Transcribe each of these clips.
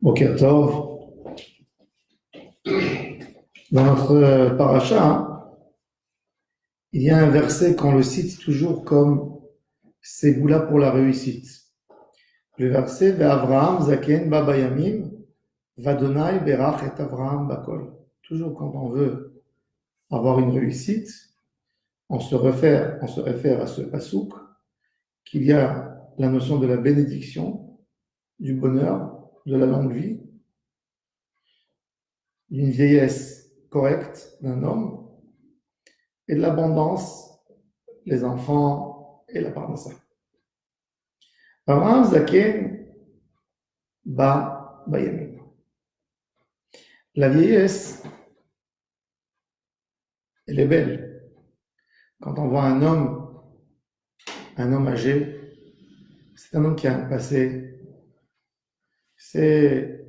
Boker Tov. Dans notre paracha, il y a un verset qu'on le cite toujours comme Ségoula pour la réussite. Le verset Ve'Avraham Zaken Baba Yamim Vadonai Berach et Avraham Bakol. Toujours quand on veut avoir une réussite, on se réfère à ce pasouk qu'il y a la notion de la bénédiction, du bonheur, de la longue vie, d'une vieillesse correcte d'un homme et de l'abondance, les enfants et la parnassa. Avraham Zaken Bayamim. La vieillesse, elle est belle. Quand on voit un homme âgé, c'est un homme qui a un passé, c'est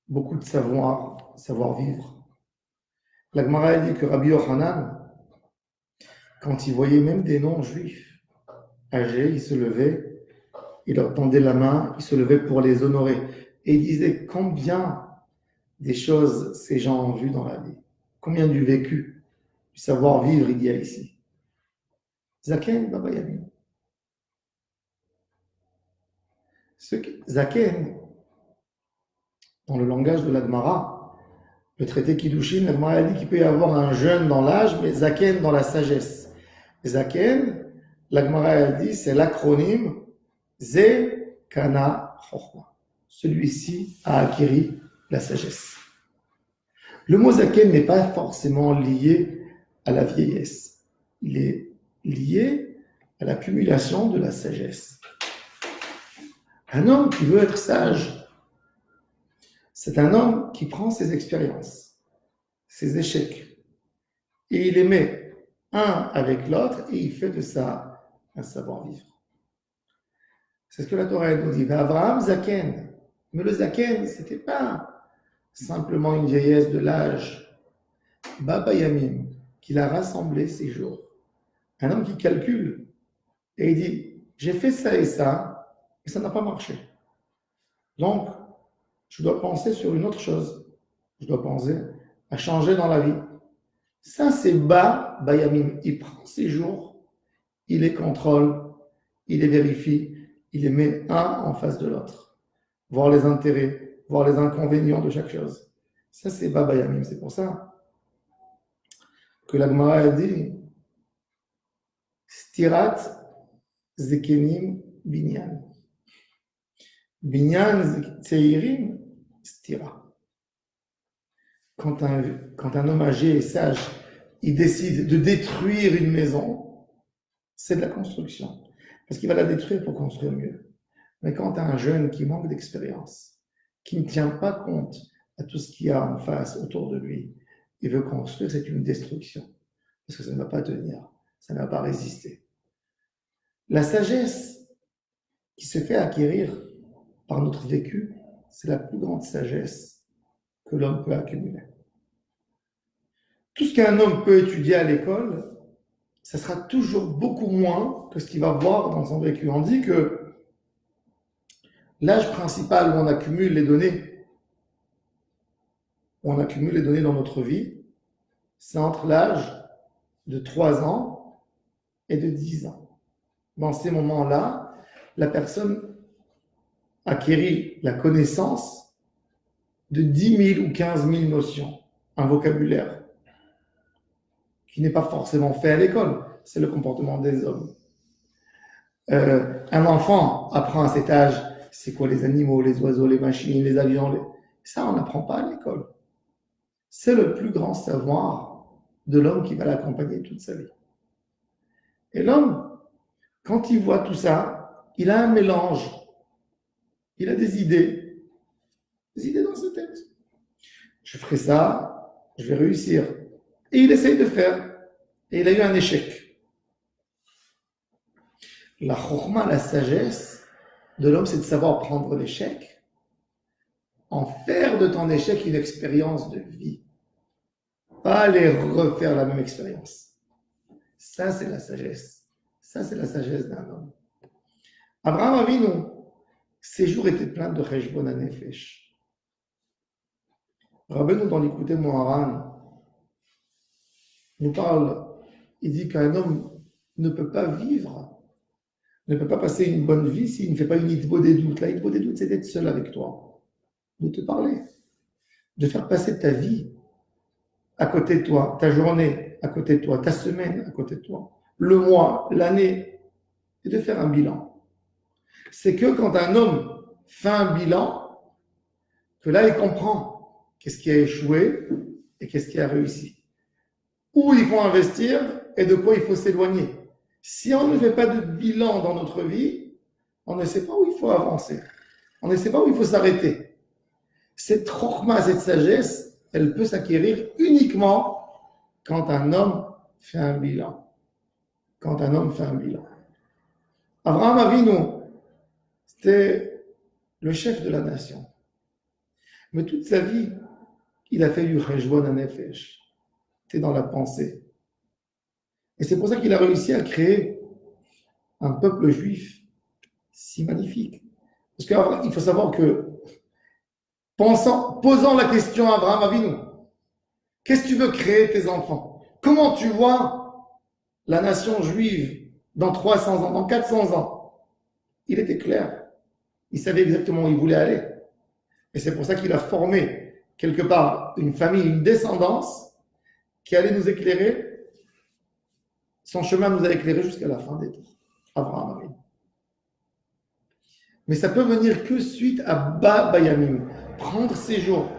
beaucoup de savoir-vivre. La Gemara dit que Rabbi Yochanan, quand il voyait même des non-juifs âgés, il se levait, il leur tendait la main, il se levait pour les honorer. Et il disait combien des choses ces gens ont vues dans la vie, combien du vécu, du savoir-vivre il y a ici. Zaken Baba Yamim. Zaken, dans le langage de la Gemara, le traité Kiddushin, la Gemara dit qu'il peut y avoir un jeune dans l'âge, mais Zaken dans la sagesse. Zaken, la Gemara dit, c'est l'acronyme Ze Kana Chochma. Celui-ci a acquis la sagesse. Le mot Zaken n'est pas forcément lié à la vieillesse. Il est lié à l'accumulation de la sagesse. Un homme qui veut être sage, c'est un homme qui prend ses expériences, ses échecs, et il les met un avec l'autre, et il fait de ça un savoir-vivre. C'est ce que la Torah nous dit. Avraham Zaken. Mais le Zaken, c'était pas simplement une vieillesse de l'âge. Baba Yamim, qu'il a rassemblé ses jours. Un homme qui calcule, et il dit, j'ai fait ça, et ça n'a pas marché. Donc, je dois penser sur une autre chose. Je dois penser à changer dans la vie. Ça, c'est Bayamim. Il prend ses jours, il les contrôle, il les vérifie, il les met un en face de l'autre. Voir les intérêts, voir les inconvénients de chaque chose. Ça, c'est Bayamim. C'est pour ça que la Gemara a dit Stirat Zekenim Binyan. Binyan Tseirim Stira. Quand un homme âgé et sage, il décide de détruire une maison, c'est de la construction. Parce qu'il va la détruire pour construire mieux. Mais quand un jeune qui manque d'expérience, qui ne tient pas compte à tout ce qu'il y a en face, autour de lui, il veut construire, c'est une destruction. Parce que ça ne va pas tenir, ça ne va pas résister. La sagesse qui se fait acquérir par notre vécu, c'est la plus grande sagesse que l'homme peut accumuler. Tout ce qu'un homme peut étudier à l'école, ça sera toujours beaucoup moins que ce qu'il va voir dans son vécu. On dit que l'âge principal où on accumule les données, dans notre vie, c'est entre l'âge de 3 ans et de 10 ans. Dans ces moments-là, la personne acquérit la connaissance de 10 000 ou 15 000 notions, un vocabulaire qui n'est pas forcément fait à l'école, c'est le comportement des hommes. Un enfant apprend à cet âge, c'est quoi les animaux, les oiseaux, les machines, les avions, ça on n'apprend pas à l'école. C'est le plus grand savoir de l'homme qui va l'accompagner toute sa vie. Et l'homme, quand il voit tout ça, il a un mélange, il a des idées dans sa tête. Je ferai ça, je vais réussir. Et il essaye de faire. Et il a eu un échec. La chokhma, la sagesse de l'homme, c'est de savoir prendre l'échec, en faire de ton échec une expérience de vie. Pas aller refaire la même expérience. Ça, c'est la sagesse. Ça, c'est la sagesse d'un homme. Abraham Avinu, ses jours étaient pleins de cheshbon hanefesh. Rabbeinu dans l'Écouté Moharan nous parle, il dit qu'un homme ne peut pas vivre, ne peut pas passer une bonne vie s'il ne fait pas une hitbo des doutes. La hitbo des doutes, c'est d'être seul avec toi, de te parler, de faire passer ta vie à côté de toi, ta journée à côté de toi, ta semaine à côté de toi, le mois, l'année, et de faire un bilan. C'est que quand un homme fait un bilan, que là, il comprend qu'est-ce qui a échoué et qu'est-ce qui a réussi. Où il faut investir et de quoi il faut s'éloigner. Si on ne fait pas de bilan dans notre vie, on ne sait pas où il faut avancer. On ne sait pas où il faut s'arrêter. Cette chorma, cette sagesse, elle peut s'acquérir uniquement quand un homme fait un bilan. Quand un homme fait un bilan. Abraham Avinu, c'était le chef de la nation. Mais toute sa vie, il a fait du cheshbon hanefesh. C'était dans la pensée. Et c'est pour ça qu'il a réussi à créer un peuple juif si magnifique. Parce qu'il faut savoir que, posant la question à Abraham Avinu, qu'est-ce que tu veux créer tes enfants? Comment tu vois la nation juive dans 300 ans, dans 400 ans? Il était clair. Il savait exactement où il voulait aller. Et c'est pour ça qu'il a formé, quelque part, une famille, une descendance qui allait nous éclairer. Son chemin nous a éclairé jusqu'à la fin des temps. Abraham Avinu. Mais ça peut venir que suite à Ba Bayamim. Prendre ces jours,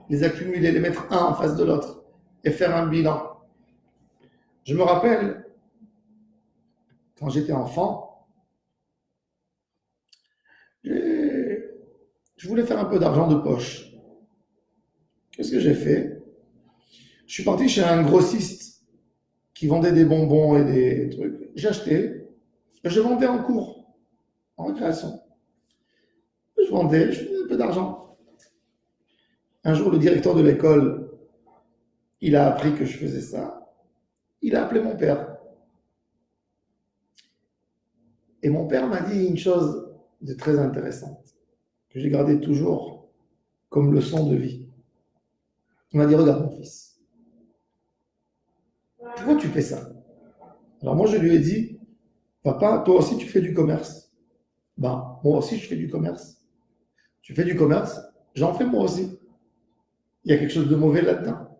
les accumuler, les mettre un en face de l'autre et faire un bilan. Je me rappelle, quand j'étais enfant, je voulais faire un peu d'argent de poche. Qu'est-ce que j'ai fait? Je suis parti chez un grossiste qui vendait des bonbons et des trucs. J'ai acheté et je vendais en cours, en récréation. Je vendais, je faisais un peu d'argent. Un jour, le directeur de l'école, il a appris que je faisais ça. Il a appelé mon père. Et mon père m'a dit une chose de très intéressante, que j'ai gardé toujours comme leçon de vie. Il m'a dit, regarde mon fils, pourquoi tu fais ça? Alors moi, je lui ai dit, papa, toi aussi tu fais du commerce. Ben, moi aussi je fais du commerce. Tu fais du commerce, j'en fais moi aussi. Il y a quelque chose de mauvais là-dedans.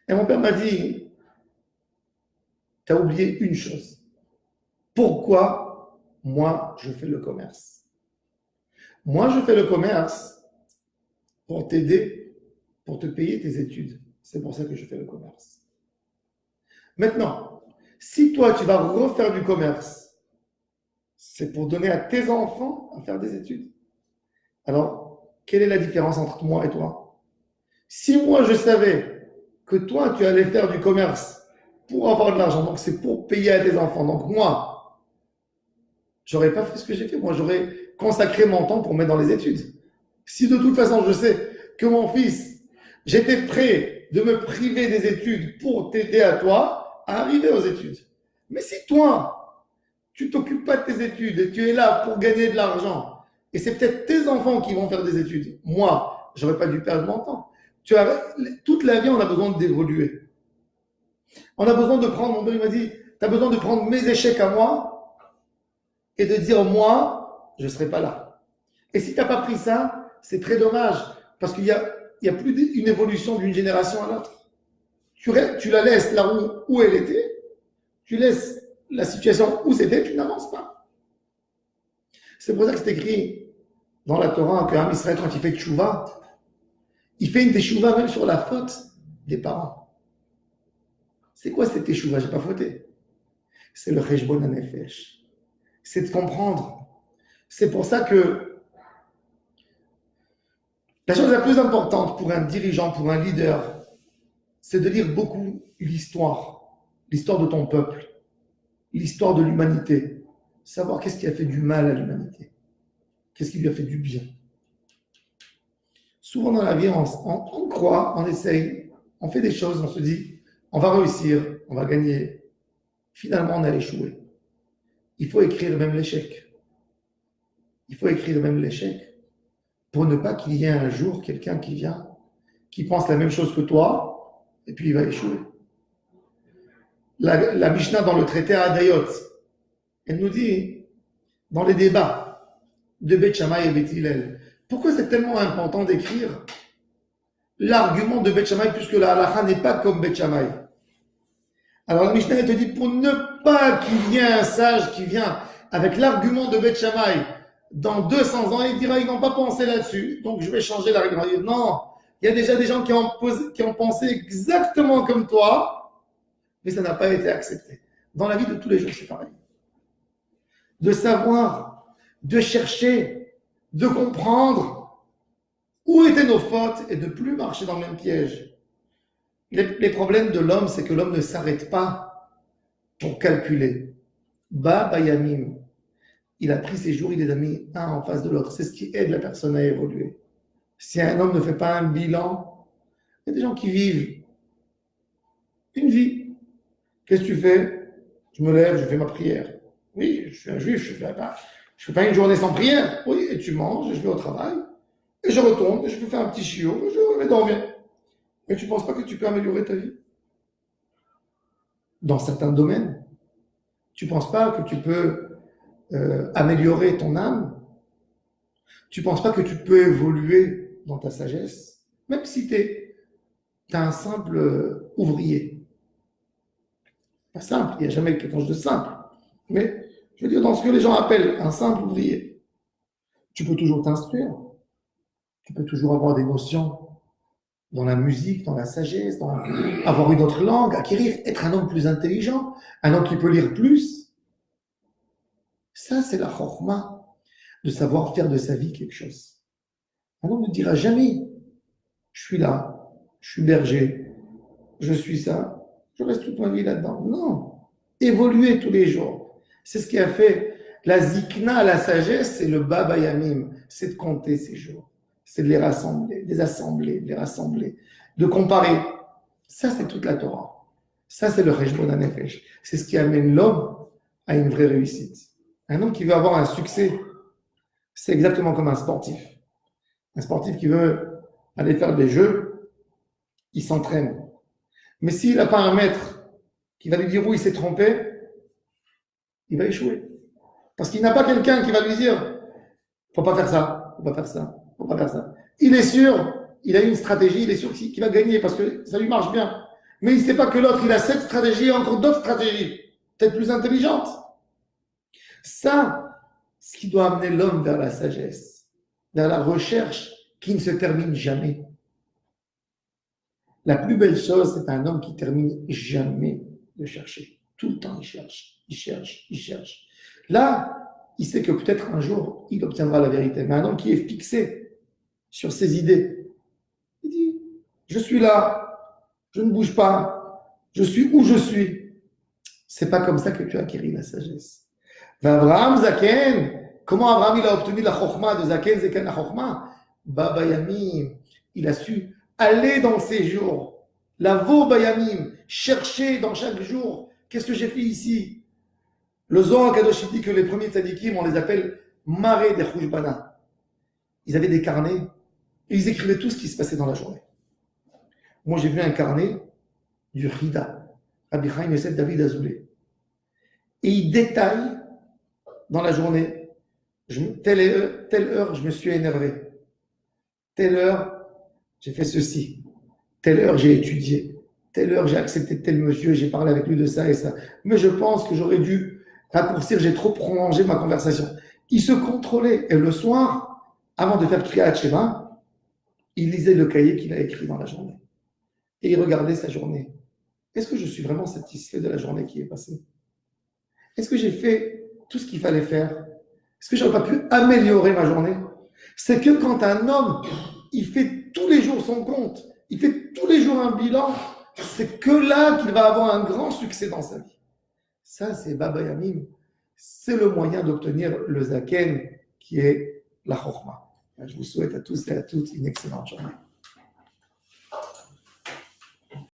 Et mon père m'a dit, tu as oublié une chose. Pourquoi moi je fais le commerce? Moi je fais le commerce pour t'aider, pour te payer tes études. C'est pour ça que je fais le commerce. Maintenant, si toi tu vas refaire du commerce, c'est pour donner à tes enfants à faire des études. Alors, quelle est la différence entre moi et toi? Si moi je savais que toi tu allais faire du commerce pour avoir de l'argent, donc c'est pour payer à tes enfants, donc moi, j'aurais pas fait ce que j'ai fait, moi j'aurais consacré mon temps pour mettre dans les études. Si de toute façon je sais que mon fils, j'étais prêt de me priver des études pour t'aider à toi à arriver aux études. Mais si toi, tu t'occupes pas de tes études et tu es là pour gagner de l'argent, et c'est peut-être tes enfants qui vont faire des études, moi, j'aurais pas dû perdre mon temps. Toute la vie, on a besoin d'évoluer. On a besoin de prendre, mon père m'a dit, tu as besoin de prendre mes échecs à moi et de dire, moi, je ne serai pas là. Et si tu n'as pas pris ça, c'est très dommage, parce qu'il y a plus une évolution d'une génération à l'autre. Tu la laisses là où elle était, tu laisses la situation où c'était, tu n'avances pas. C'est pour ça que c'est écrit dans la Torah qu'un Israël, quand il fait tchouva, il fait une teshuva même sur la faute des parents. C'est quoi cette teshuva? J'ai pas fauté. C'est le cheshbon hanefesh. C'est de comprendre. C'est pour ça que la chose la plus importante pour un dirigeant, pour un leader, c'est de lire beaucoup l'histoire de ton peuple, l'histoire de l'humanité, savoir qu'est-ce qui a fait du mal à l'humanité, qu'est-ce qui lui a fait du bien. Souvent dans la vie, on croit, on essaye, on fait des choses, on se dit, on va réussir, on va gagner. Finalement, on a échoué. Il faut écrire même l'échec. Il faut écrire même l'échec pour ne pas qu'il y ait un jour quelqu'un qui qui pense la même chose que toi, et puis il va échouer. La Mishnah dans le traité Hadayot, elle nous dit, dans les débats de Beth Shammai et Beth Hillel, pourquoi c'est tellement important d'écrire l'argument de Beth Shammai puisque la halakha n'est pas comme Beth Shammai. Alors la Mishnah elle te dit pour ne pas qu'il y ait un sage qui vient avec l'argument de Beth Shammai dans 200 ans, il dira ils n'ont pas pensé là-dessus, donc je vais changer l'argument. Il dit non, il y a déjà des gens qui ont pensé exactement comme toi, mais ça n'a pas été accepté. Dans la vie de tous les jours, c'est pareil. De savoir, de chercher, de comprendre où étaient nos fautes et de ne plus marcher dans le même piège. Les problèmes de l'homme, c'est que l'homme ne s'arrête pas pour calculer. Bayamim, il a pris ses jours, il les a mis un en face de l'autre. C'est ce qui aide la personne à évoluer. Si un homme ne fait pas un bilan, il y a des gens qui vivent une vie. Qu'est-ce que tu fais? Je me lève, je fais ma prière. Oui, je suis un juif, je fais pas une journée sans prière. Oui, et tu manges, et je vais au travail, et je retourne, et je fais un petit chiot, et je vais dormir. Et tu ne penses pas que tu peux améliorer ta vie? Dans certains domaines. Tu ne penses pas que tu peux améliorer ton âme? Tu ne penses pas que tu peux évoluer dans ta sagesse? Même si tu es un simple ouvrier. Pas simple, il n'y a jamais quelque chose de simple. Mais je veux dire, dans ce que les gens appellent un simple ouvrier, tu peux toujours t'instruire. Tu peux toujours avoir des notions dans la musique, dans la sagesse, avoir une autre langue, acquérir, être un homme plus intelligent, un homme qui peut lire plus. Ça, c'est la chokhma, de savoir faire de sa vie quelque chose. Un homme ne dira jamais, je suis là, je suis berger, je suis ça, je reste toute ma vie là-dedans. Non, évoluer tous les jours. C'est ce qui a fait la zikna, la sagesse, c'est le baba yamim, c'est de compter ces jours. C'est de les rassembler, de les rassembler, de comparer. Ça, c'est toute la Torah. Ça, c'est le Cheshbon HaNefesh. C'est ce qui amène l'homme à une vraie réussite. Un homme qui veut avoir un succès, c'est exactement comme un sportif. Un sportif qui veut aller faire des jeux, il s'entraîne. Mais s'il n'a pas un maître qui va lui dire où il s'est trompé, il va échouer. Parce qu'il n'a pas quelqu'un qui va lui dire faut pas faire ça, faut pas faire ça. Faut pas faire ça. Il est sûr, il a une stratégie, il est sûr qu'il va gagner parce que ça lui marche bien. Mais il ne sait pas que l'autre, il a cette stratégie et encore d'autres stratégies, peut-être plus intelligentes. Ça, ce qui doit amener l'homme vers la sagesse, vers la recherche qui ne se termine jamais. La plus belle chose, c'est un homme qui termine jamais de chercher. Tout le temps, il cherche, il cherche, il cherche. Là, il sait que peut-être un jour, il obtiendra la vérité. Mais un homme qui est fixé sur ses idées, il dit, je suis là, je ne bouge pas, je suis où je suis. C'est pas comme ça que tu acquéris la sagesse. Abraham Zaken, comment Abraham il a obtenu la chokhma de Zaken, Zaken la chokhma? Baba Yamim, il a su aller dans ses jours, la vo bayamim, chercher dans chaque jour, qu'est-ce que j'ai fait ici? Le Zohar Kadosh dit que les premiers tzadikim, on les appelle maré des chouchbana. Ils avaient des carnets et ils écrivaient tout ce qui se passait dans la journée. Moi, j'ai vu un carnet du Chida, Rabbi Chaim Yosef David Azoulay. Et il détaille dans la journée, telle heure, je me suis énervé. Telle heure, j'ai fait ceci. Telle heure, j'ai étudié. Telle heure, j'ai accepté tel monsieur, j'ai parlé avec lui de ça et ça. Mais je pense que j'aurais dû raccourcir, j'ai trop prolongé ma conversation. Il se contrôlait. Et le soir, avant de faire Kriyat Shema, il lisait le cahier qu'il a écrit dans la journée. Et il regardait sa journée. Est-ce que je suis vraiment satisfait de la journée qui est passée? Est-ce que j'ai fait tout ce qu'il fallait faire? Est-ce que j'aurais pas pu améliorer ma journée? C'est que quand un homme, il fait tous les jours son compte, il fait tous les jours un bilan, c'est que là qu'il va avoir un grand succès dans sa vie. Ça, c'est Baba Yamim. C'est le moyen d'obtenir le Zaken qui est la Chokhma. Je vous souhaite à tous et à toutes une excellente journée.